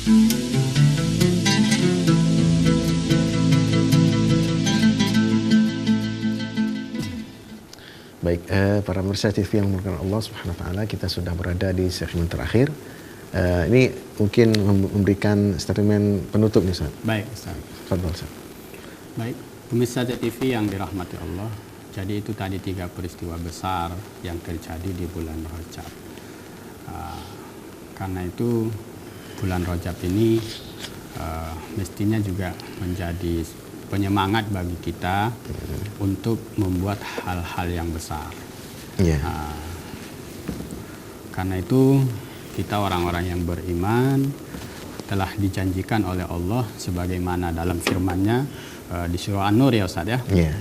Baik, para pemirsa TV yang dimuliakan Allah Subhanahu wa taala, kita sudah berada di segmen terakhir. Ini mungkin memberikan statement penutup nih, Ustaz. Baik, Ustaz. Fadhil, Ustaz. Baik, pemirsa TV yang dirahmati Allah. Jadi itu tadi 3 peristiwa besar yang terjadi di bulan Rajab. Karena itu bulan Rajab ini mestinya juga menjadi penyemangat bagi kita untuk membuat hal-hal yang besar. Yeah. Karena itu kita orang-orang yang beriman telah dijanjikan oleh Allah sebagaimana dalam firman-Nya di surah An-Nur ya Ustaz ya. Yeah.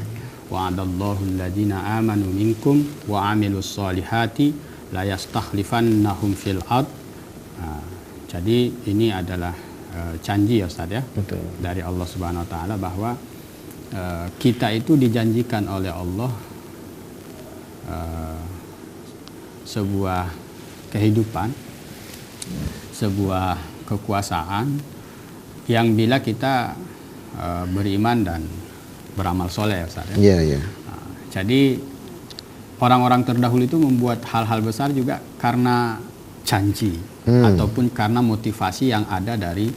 Wa'adallahu alladhina amanu minkum wa 'amilus solihati la yastakhlifannahum fil ard. Jadi ini adalah janji ya Ustaz ya. Betul. Dari Allah Subhanahu wa taala bahwa kita itu dijanjikan oleh Allah sebuah kehidupan, sebuah kekuasaan yang bila kita beriman dan beramal soleh ya Ustaz ya. Iya, iya. Jadi orang-orang terdahulu itu membuat hal-hal besar juga karena janji ataupun karena motivasi yang ada dari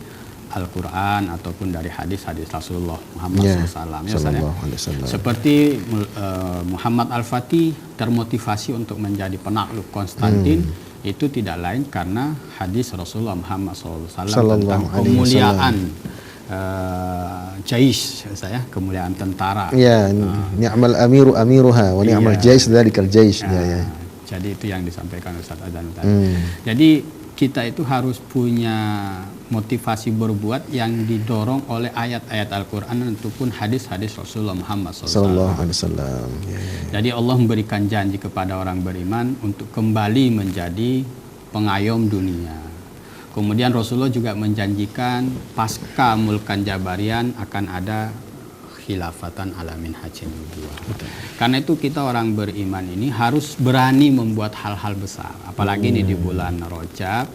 Al-Quran ataupun dari hadis-hadis Rasulullah Muhammad SAW. Seperti Muhammad Al-Fatih termotivasi untuk menjadi penakluk Konstantin, itu tidak lain karena hadis Rasulullah Muhammad SAW tentang kemuliaan jais, saya kemuliaan tentara. Ya, ni'mal amiru amiruha wa ni'mal jais dzalikal jais. Jadi itu yang disampaikan Ustaz Adzan tadi. Jadi kita itu harus punya motivasi berbuat yang didorong oleh ayat-ayat Al-Quran ataupun hadis-hadis Rasulullah Muhammad SAW. Jadi Allah memberikan janji kepada orang beriman untuk kembali menjadi pengayom dunia. Kemudian Rasulullah juga menjanjikan pasca mulkan Jabarian akan ada khilafatan alamin hajin nubuwah. Karena itu kita orang beriman ini harus berani membuat hal-hal besar. Apalagi ini di bulan Rajab,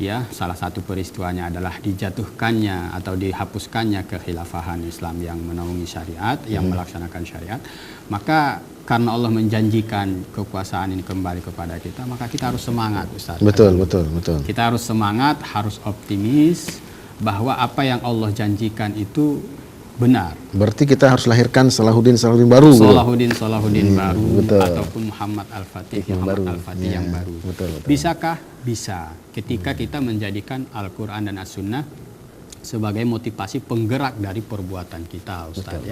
ya, salah satu peristiwanya adalah dijatuhkannya atau dihapuskannya kekhilafahan Islam yang menaungi syariat, yang melaksanakan syariat. Maka karena Allah menjanjikan kekuasaan ini kembali kepada kita, maka kita harus semangat, Ustaz. Betul. Kita harus semangat, harus optimis bahwa apa yang Allah janjikan itu benar. Berarti kita harus lahirkan Salahuddin baru. Salahuddin baru ataupun Muhammad Al-Fatih yang baru. Betul. Bisakah? Bisa. Ketika kita menjadikan Al-Quran dan As-Sunnah sebagai motivasi penggerak dari perbuatan kita, Ustaz.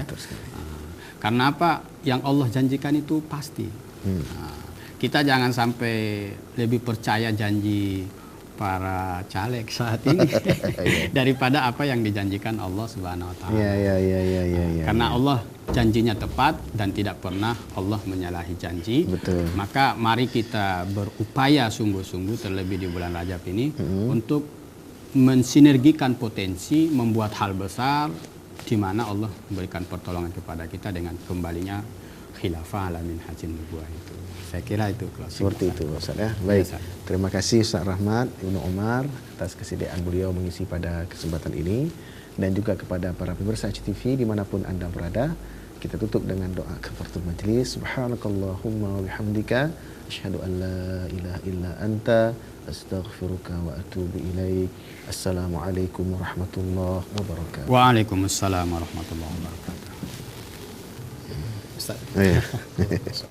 Karena apa? Yang Allah janjikan itu pasti. Kita jangan sampai lebih percaya janji para caleg saat ini daripada apa yang dijanjikan Allah Subhanahu wa taala. Karena Allah janjinya tepat dan tidak pernah Allah menyalahi janji. Betul. Maka mari kita berupaya sungguh-sungguh terlebih di bulan Rajab ini untuk mensinergikan potensi membuat hal besar di mana Allah memberikan pertolongan kepada kita dengan kembalinya khilafah alamin hajin nubuwah itu. Saya kira itu seperti itu Ustaz ya. Baik. Terima kasih Ustaz Rahmat Ibnu Umar atas kesediaan beliau mengisi pada kesempatan ini, dan juga kepada para pemirsa HTV dimanapun Anda berada. Kita tutup dengan doa kafaratul majelis. Subhanakallahumma wa bihamdika asyhadu an la ilaha illa anta astaghfiruka wa atubu ilaik. Assalamualaikum warahmatullahi wabarakatuh. Waalaikumsalam warahmatullahi wabarakatuh. Ustaz.